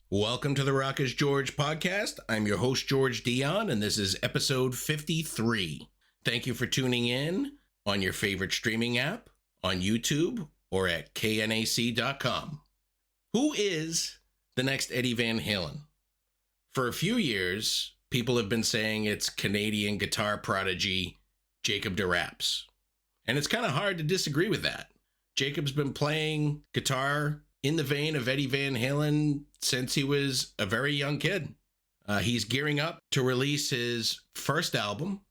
Welcome to the Rock is George podcast. I'm your host, George Dionne, and this is episode 53. Thank you for tuning in on your favorite streaming app, on YouTube, or at knac.com. Who is the next Eddie Van Halen? For a few years, people have been saying it's Canadian guitar prodigy Jacob Deraps. And it's kind of hard to disagree with that. Jacob's been playing guitar in the vein of Eddie Van Halen since he was a very young kid. He's gearing up to release his first album.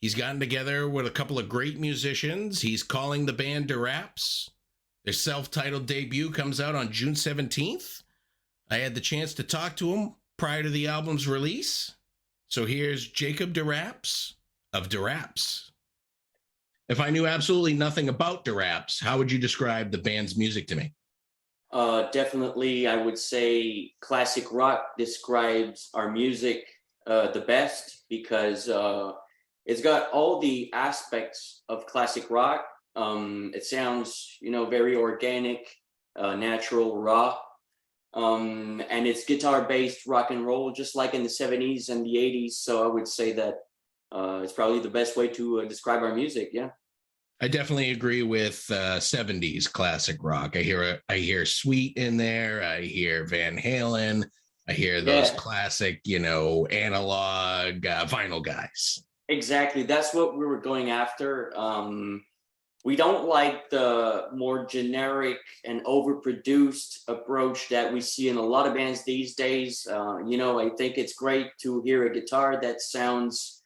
He's gotten together with a couple of great musicians. He's calling the band Deraps. Their self-titled debut comes out on June 17th. I had the chance to talk to him prior to the album's release. So here's Jacob Deraps of DERAPS. If I knew absolutely nothing about DERAPS, how would you describe the band's music to me? Definitely, I would say classic rock describes our music the best because it's got all the aspects of classic rock. It sounds, very organic, natural, raw, and it's guitar-based rock and roll, just like in the 70s and the 80s. So I would say that it's probably the best way to describe our music. Yeah. I definitely agree with 70s classic rock. I hear Sweet in there. I hear Van Halen. I hear those classic, analog vinyl guys. Exactly. That's what we were going after. We don't like the more generic and overproduced approach that we see in a lot of bands these days. I think it's great to hear a guitar that sounds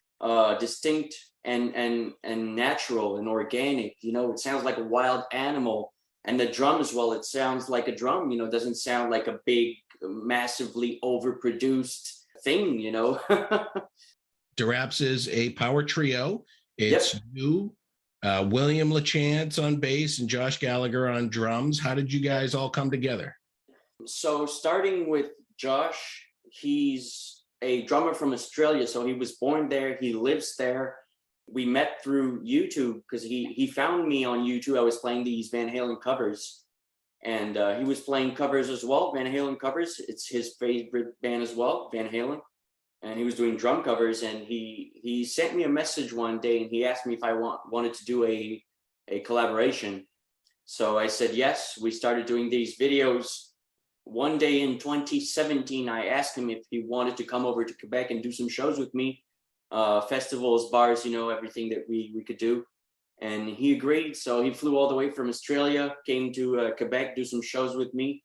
distinct and natural and organic. It sounds like a wild animal. And the drum as well, it sounds like a drum. It doesn't sound like a big, massively overproduced thing. DERAPS is a power trio. It's you, William LaChance on bass, and Josh Gallagher on drums. How did you guys all come together? So starting with Josh, he's a drummer from Australia. So he was born there. He lives there. We met through YouTube because he found me on YouTube. I was playing these Van Halen covers, and he was playing covers as well, Van Halen covers. It's his favorite band as well, Van Halen. And he was doing drum covers, and he sent me a message one day, and he asked me if I wanted to do a collaboration. So I said yes. We started doing these videos. One day in 2017, I asked him if he wanted to come over to Quebec and do some shows with me. Festivals, bars, everything that we could do. And he agreed. So he flew all the way from Australia, came to Quebec, do some shows with me.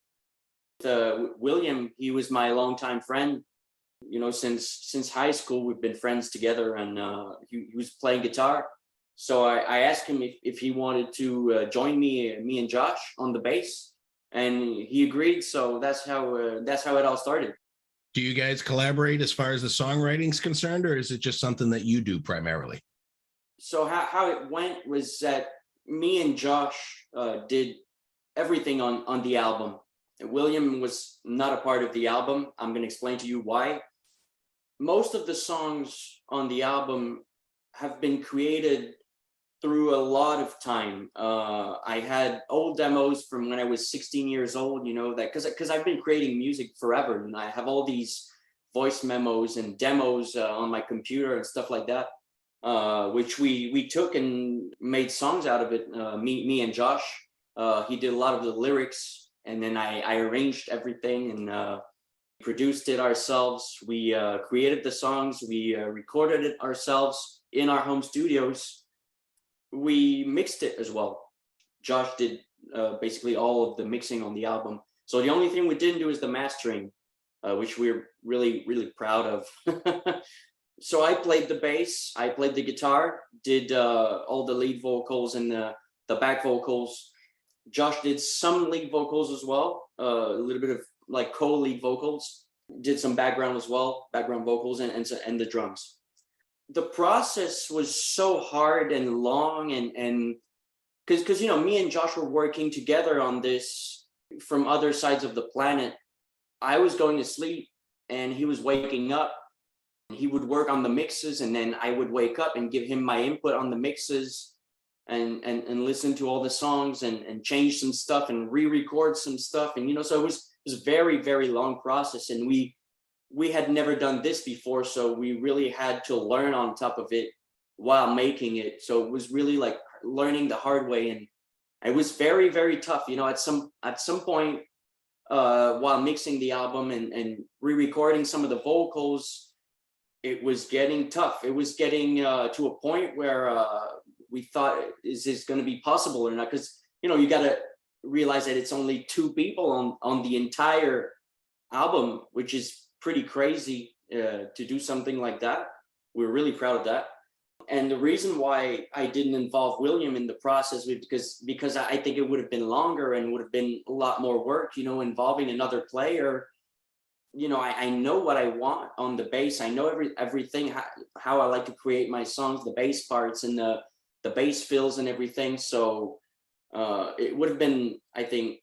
William, he was my longtime friend. Since high school, we've been friends together, and he was playing guitar. So I asked him if he wanted to join me and Josh on the bass, and he agreed. So that's how it all started. Do you guys collaborate as far as the songwriting is concerned, or is it just something that you do primarily? So how it went was that me and Josh did everything on the album. William was not a part of the album. I'm going to explain to you why. Most of the songs on the album have been created through a lot of time. I had old demos from when I was 16 years old, that because I've been creating music forever, and I have all these voice memos and demos on my computer and stuff like that, which we took and made songs out of it. Me and Josh, he did a lot of the lyrics, and then I arranged everything and produced it ourselves. We created the songs, we recorded it ourselves in our home studios. We mixed it as well. Josh did basically all of the mixing on the album. So the only thing we didn't do is the mastering, which we're really, really proud of. So I played the bass, I played the guitar, did all the lead vocals and the back vocals. Josh did some lead vocals as well, a little bit of like co-lead vocals, did some background as well, background vocals and the drums. The process was so hard and long, and because me and Josh were working together on this from other sides of the planet. I was going to sleep and he was waking up. He would work on the mixes, and then I would wake up and give him my input on the mixes and listen to all the songs and change some stuff and re-record some stuff. And so was a very, very long process, and we had never done this before, so we really had to learn on top of it while making it. So it was really like learning the hard way, and it was very, very tough. You know, at some point, while mixing the album and re-recording some of the vocals, it was getting tough. It was getting to a point where we thought, is this going to be possible or not? Because, you know, you got to realize that it's only two people on the entire album, which is pretty crazy to do something like that. We're really proud of that. And the reason why I didn't involve William in the process was because I think it would have been longer and would have been a lot more work, you know, involving another player. You know, I know what I want on the bass. I know everything, how I like to create my songs, the bass parts and the bass fills and everything. So it would have been, I think,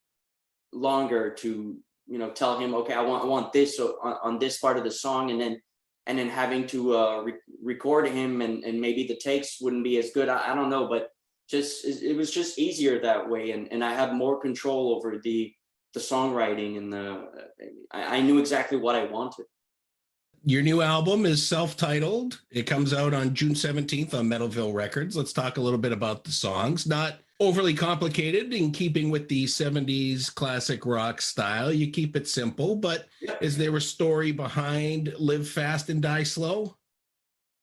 longer to, you know, tell him, okay, I want this on this part of the song, and then having to record him, and maybe the takes wouldn't be as good. I don't know, but it was just easier that way, and I had more control over the songwriting, and I knew exactly what I wanted. Your new album is self-titled. It comes out on June 17th on Metalville Records. Let's talk a little bit about the songs. Not overly complicated, in keeping with the 70s classic rock style. You keep it simple, but is there a story behind Live Fast and Die Slow?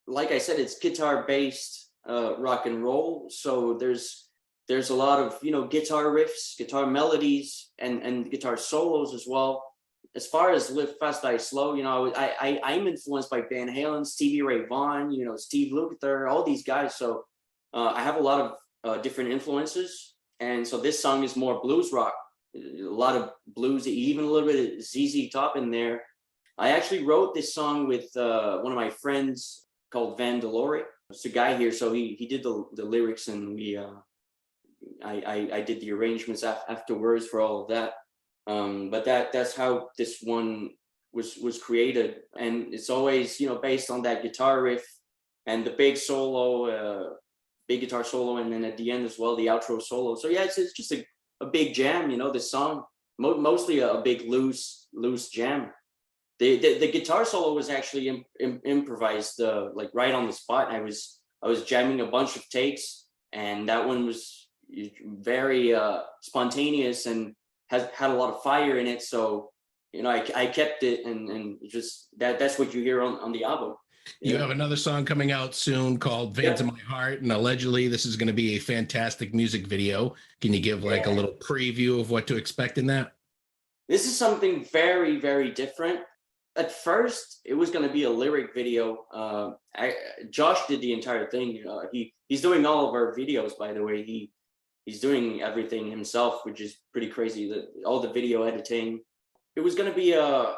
Like I said, it's guitar-based rock and roll. So there's a lot of, you know, guitar riffs, guitar melodies, and guitar solos as well. As far as Live Fast, Die Slow, you know, I'm influenced by Van Halen, Stevie Ray Vaughan, you know, Steve Lukather, all these guys. So I have a lot of different influences. And so this song is more blues rock, a lot of blues, even a little bit of ZZ Top in there. I actually wrote this song with one of my friends called Van Delore. It's a guy here, so he did the lyrics, and I did the arrangements afterwards for all of that. But that's how this one was created, and it's always, you know, based on that guitar riff and the big solo, big guitar solo, and then at the end as well the outro solo. So yeah, it's just a big jam, you know. This song mostly a big loose jam. The guitar solo was actually improvised, like right on the spot. I was jamming a bunch of takes, and that one was very spontaneous and had a lot of fire in it. So, you know, I kept it, and just that's what you hear on the album. You have another song coming out soon called Veins of My Heart, and allegedly this is going to be a fantastic music video. Can you give like a little preview of what to expect in that? This is something very, very different. At first, it was going to be a lyric video. Josh did the entire thing. He's doing all of our videos, by the way. He's doing everything himself, which is pretty crazy. All the video editing. It was going to be a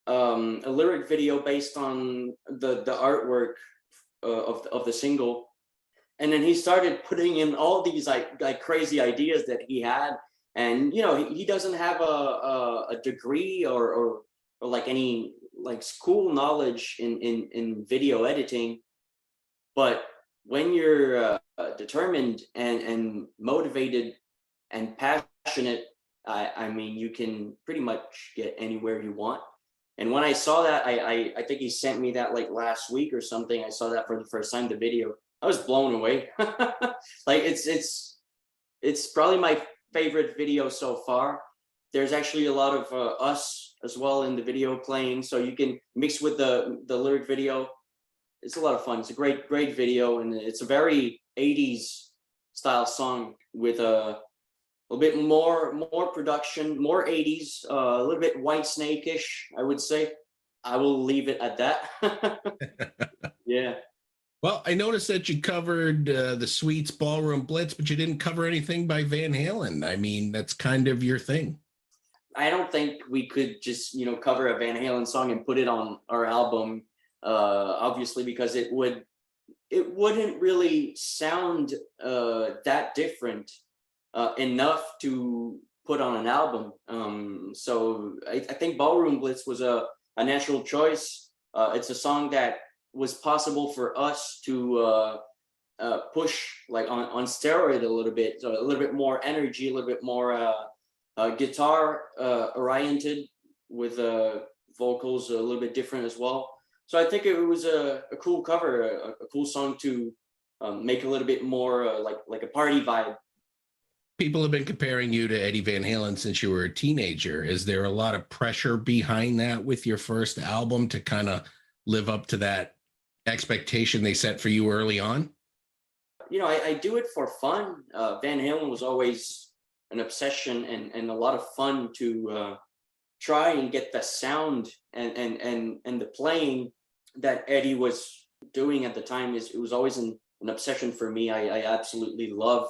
lyric video based on the artwork of the single, and then he started putting in all these like crazy ideas that he had. And you know, he doesn't have a degree or like any like school knowledge in video editing, but when you're determined and motivated and passionate, I mean, you can pretty much get anywhere you want. And when I saw that, I think he sent me that like last week or something. I saw that for the first time, the video. I was blown away. Like it's probably my favorite video so far. There's actually a lot of us as well in the video playing, so you can mix with the lyric video. It's a lot of fun. It's a great video, and it's a very 80s style song with a bit more production, more 80s, a little bit White Snake-ish, I would say. I will leave it at that. Yeah. Well, I noticed that you covered the Sweets Ballroom Blitz, but you didn't cover anything by Van Halen. I mean, that's kind of your thing. I don't think we could just, you know, cover a Van Halen song and put it on our album, obviously, because it wouldn't really sound that different enough to put on an album. So I think Ballroom Blitz was a natural choice. It's a song that was possible for us to push like on steroid a little bit, so a little bit more energy, a little bit more guitar oriented with vocals a little bit different as well. So I think it was a cool cover, a cool song to make a little bit more like a party vibe. People have been comparing you to Eddie Van Halen since you were a teenager. Is there a lot of pressure behind that with your first album to kind of live up to that expectation they set for you early on? You know, I do it for fun. Van Halen was always an obsession and a lot of fun to try and get the sound and the playing that Eddie was doing at the time. It was always an obsession for me. I absolutely love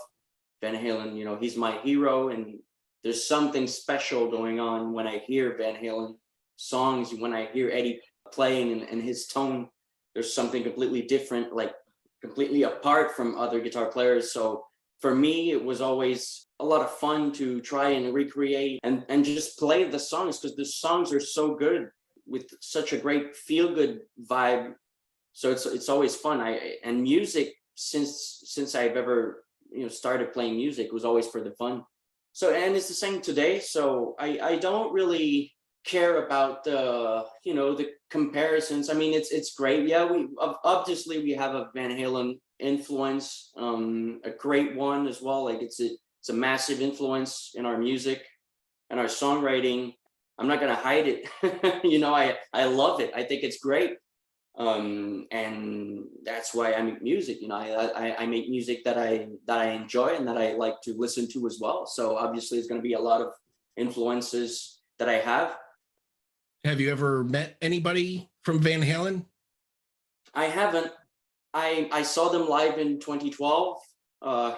Van Halen. You know, he's my hero, and there's something special going on when I hear Van Halen songs. When I hear Eddie playing and his tone, there's something completely different, like completely apart from other guitar players. So for me, it was always a lot of fun to try and recreate and just play the songs, because the songs are so good with such a great feel-good vibe. So it's always fun. And music, since I've ever started playing music, was always for the fun. So, and it's the same today. So I don't really care about the comparisons. I mean, it's great. Yeah, we obviously we have a Van Halen influence, a great one as well. Like it's a massive influence in our music and our songwriting. I'm not gonna hide it. I love it. I think it's great. And that's why I make music. I make music that I enjoy and that I like to listen to as well. So obviously there's going to be a lot of influences that I have. Have you ever met anybody from Van Halen? I haven't. I saw them live in 2012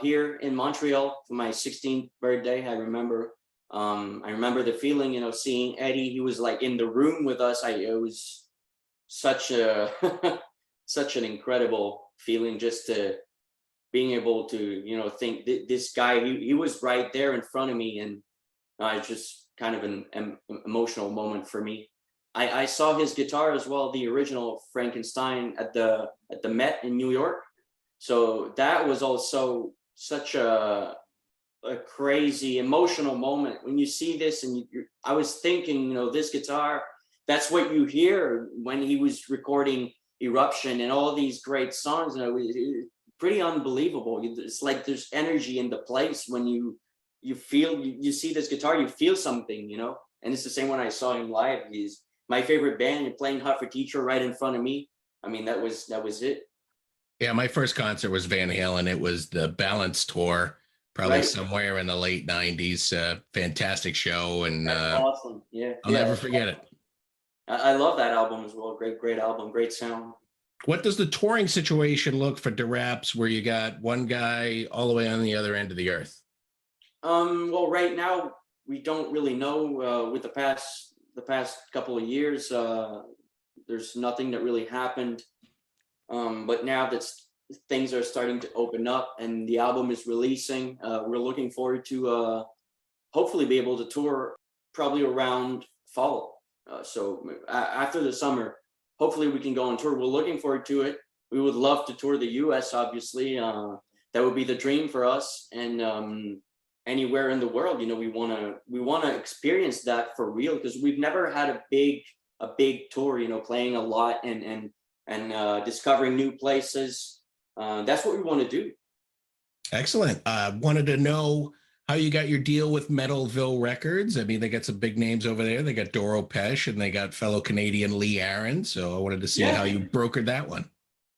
here in Montreal for my 16th birthday. I remember the feeling, seeing Eddie. He was like in the room with us. It was such an incredible feeling, just to being able to think this guy, he was right there in front of me, and it's just kind of an emotional moment for me. I saw his guitar as well, the original Frankenstein, at the Met in New York. So that was also such a crazy emotional moment when you see this. And I was thinking, this guitar, that's what you hear when he was recording Eruption and all these great songs. It's pretty unbelievable. It's like there's energy in the place when you feel, you see this guitar, you feel something, and it's the same when I saw him live. He's my favorite band, and playing Hot for Teacher right in front of me. I mean, that was it. Yeah, my first concert was Van Halen. It was the Balance Tour, probably Right. somewhere in the late 90s. Fantastic show, and That's awesome. Yeah. I'll never forget it. I love that album as well. Great album, great sound. What does the touring situation look for Deraps, where you got one guy all the way on the other end of the earth? Well, right now we don't really know. With the past couple of years, there's nothing that really happened. But now that things are starting to open up and the album is releasing, we're looking forward to hopefully be able to tour probably around fall. So after the summer, hopefully we can go on tour. We're looking forward to it. We would love to tour the US, obviously. That would be the dream for us. And anywhere in the world, we wanna experience that for real, because we've never had a big tour, playing a lot and discovering new places. That's what we want to do. Excellent. Wanted to know how you got your deal with Metalville Records. I mean, they got some big names over there. They got Doro Pesh, and they got fellow Canadian Lee Aaron. So I wanted to see how you brokered that one.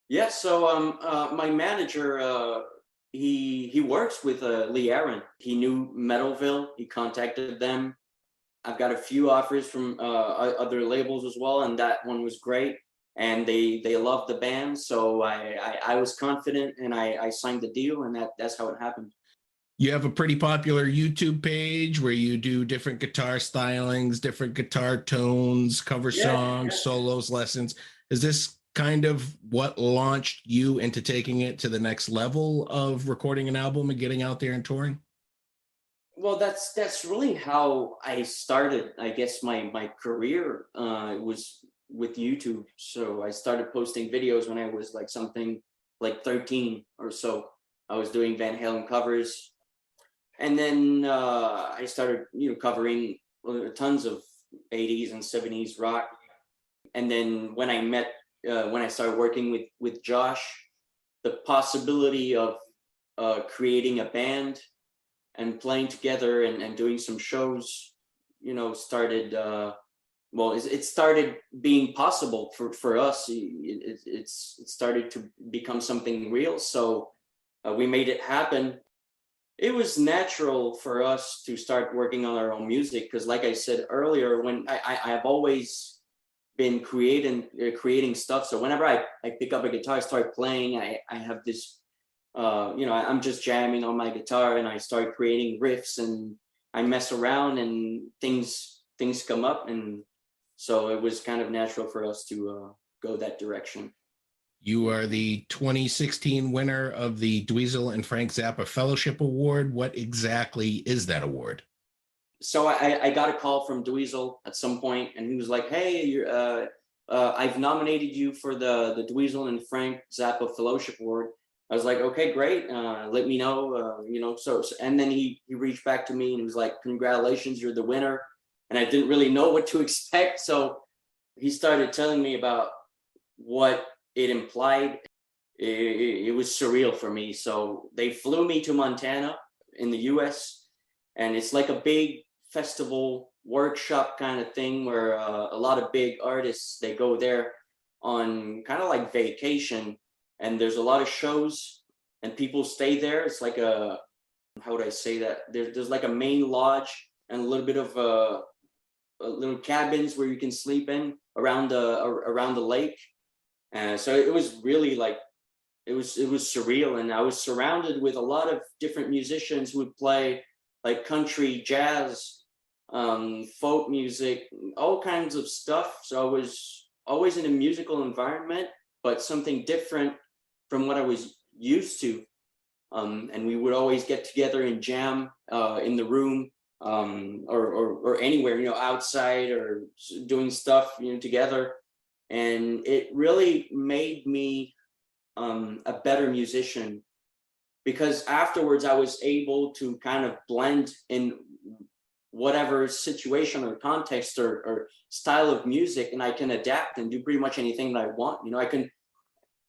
Yeah. So my manager, he works with Lee Aaron. He knew Metalville. He contacted them. I've got a few offers from other labels as well, and that one was great. And they loved the band, so I was confident, and I signed the deal, and that's how it happened. You have a pretty popular YouTube page where you do different guitar stylings, different guitar tones, cover songs, solos, lessons. Is this kind of what launched you into taking it to the next level of recording an album and getting out there and touring? Well, that's really how I started, I guess, my career. It was with YouTube. So I started posting videos when I was like something like 13 or so. I was doing Van Halen covers. And then I started, covering tons of 80s and 70s rock. And then when I started working with Josh, the possibility of creating a band and playing together and doing some shows, started. It started being possible for us. It started to become something real. So we made it happen. It was natural for us to start working on our own music because, like I said earlier, when I've always been creating stuff. So whenever I pick up a guitar, I start playing. I have this, I'm just jamming on my guitar and I start creating riffs and I mess around and things come up, and so it was kind of natural for us to go that direction. You are the 2016 winner of the Dweezil and Frank Zappa Fellowship Award. What exactly is that award? So I got a call from Dweezil at some point, and he was like, "Hey, I've nominated you for the Dweezil and Frank Zappa Fellowship Award." I was like, "Okay, great. Let me know." So and then he reached back to me and he was like, "Congratulations, you're the winner." And I didn't really know what to expect, so he started telling me about what it implied. It was surreal for me. So they flew me to Montana in the US, and it's like a big festival workshop kind of thing where a lot of big artists, they go there on kind of like vacation, and there's a lot of shows and people stay there. It's like how would I say that? There's like a main lodge and a little bit of little cabins where you can sleep in around the lake. And so it was really like, it was surreal. And I was surrounded with a lot of different musicians who would play like country, jazz, folk music, all kinds of stuff. So I was always in a musical environment, but something different from what I was used to. And we would always get together and jam in the room, or anywhere, outside or doing stuff, together. And it really made me a better musician, because afterwards I was able to kind of blend in whatever situation or context or style of music, and I can adapt and do pretty much anything that I want.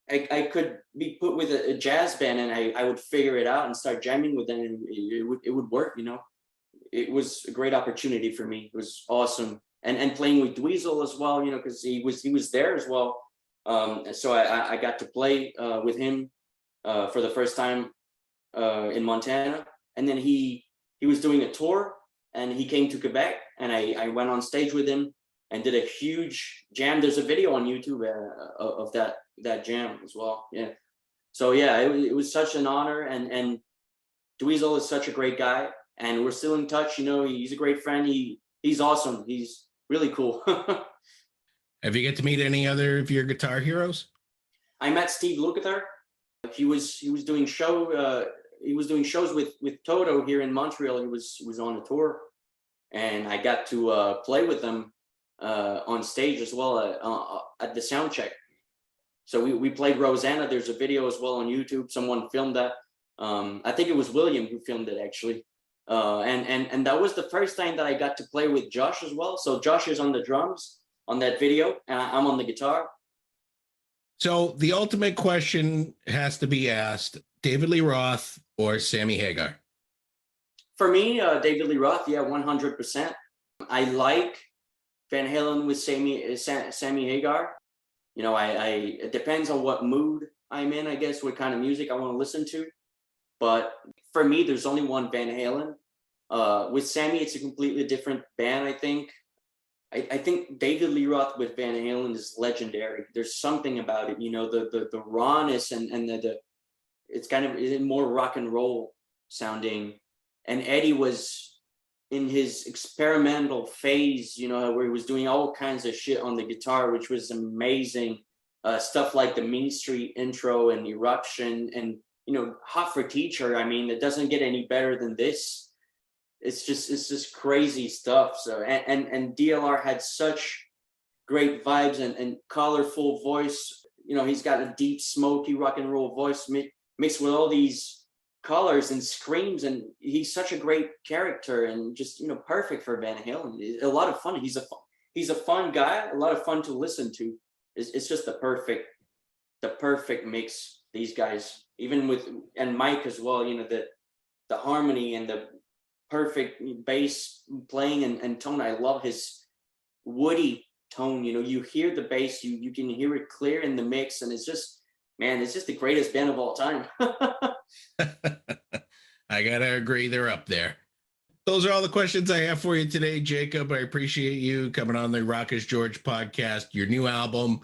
I could be put with a jazz band and I would figure it out and start jamming with them, and it would work. It was a great opportunity for me. It was awesome. And playing with Dweezil as well, because he was there as well. So I got to play with him for the first time in Montana. And then he was doing a tour and he came to Quebec, and I went on stage with him and did a huge jam. There's a video on YouTube of that jam as well. Yeah. So yeah, it was such an honor, and Dweezil is such a great guy, and we're still in touch. He's a great friend. He's awesome. He's really cool. Have you get to meet any other of your guitar heroes? I met Steve Lukather. He was doing shows with Toto here in Montreal. He was on a tour, and I got to play with them on stage as well at the sound check. So we played Rosanna. There's a video as well on YouTube. Someone filmed that. I think it was William who filmed it, actually. And that was the first time that I got to play with Josh as well. So Josh is on the drums on that video, and I'm on the guitar. So the ultimate question has to be asked: David Lee Roth or Sammy Hagar? For me, David Lee Roth, yeah, 100%. I like Van Halen with Sammy Hagar. It depends on what mood I'm in, I guess, what kind of music I want to listen to. But for me, there's only one Van Halen. With Sammy, it's a completely different band, I think. I think David Lee Roth with Van Halen is legendary. There's something about it, the rawness and it's kind of more rock and roll sounding. And Eddie was in his experimental phase, where he was doing all kinds of shit on the guitar, which was amazing. Stuff like the Mean Street intro and Eruption and, Hot for Teacher. I mean, it doesn't get any better than this. It's just crazy stuff. So, and DLR had such great vibes and colorful voice. He's got a deep, smoky rock and roll voice mixed with all these colors and screams, and he's such a great character and just perfect for Van Halen. A lot of fun. He's a fun guy, a lot of fun to listen to. It's just the perfect mix. These guys, even with and Mike as well. The harmony and the perfect bass playing and tone. I love his woody tone. You hear the bass, you can hear it clear in the mix, and it's just the greatest band of all time. I gotta agree, they're up there. Those are all the questions I have for you today, Jacob. I appreciate you coming on the Rock is George podcast. Your new album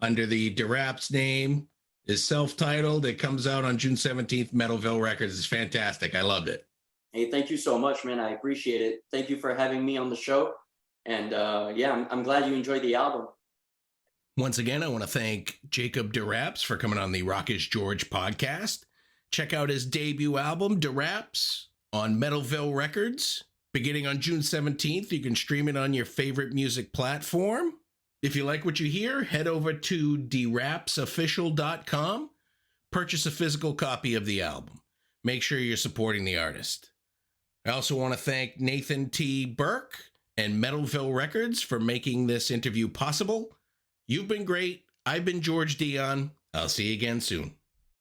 under the Deraps name is self-titled. It comes out on June 17th, Metalville Records. It's fantastic. I loved it. Hey, thank you so much, man. I appreciate it. Thank you for having me on the show. And I'm glad you enjoyed the album. Once again, I want to thank Jacob Deraps for coming on the Rock is George podcast. Check out his debut album, Deraps, on Metalville Records. Beginning on June 17th, you can stream it on your favorite music platform. If you like what you hear, head over to derapsofficial.com. Purchase a physical copy of the album. Make sure you're supporting the artist. I also want to thank Nathan T. Burke and Metalville Records for making this interview possible. You've been great. I've been George Dionne. I'll see you again soon.